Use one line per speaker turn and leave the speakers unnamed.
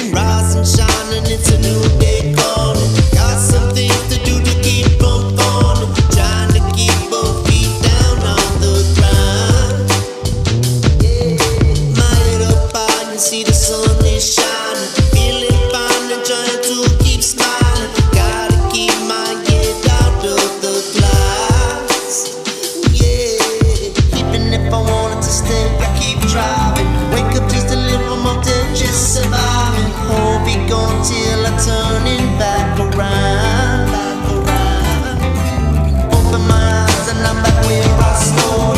Rise and shine, and it's a new day calling. Got some things to do to keep on falling. Trying to keep both feet down on the ground. My head up high and see the sun is shining. Feeling fine and trying to keep smiling. Gotta keep my head out of the clouds. Yeah, even if I wanted to stay, I keep driving. Wake up just a little more than just surviving. Won't be gone till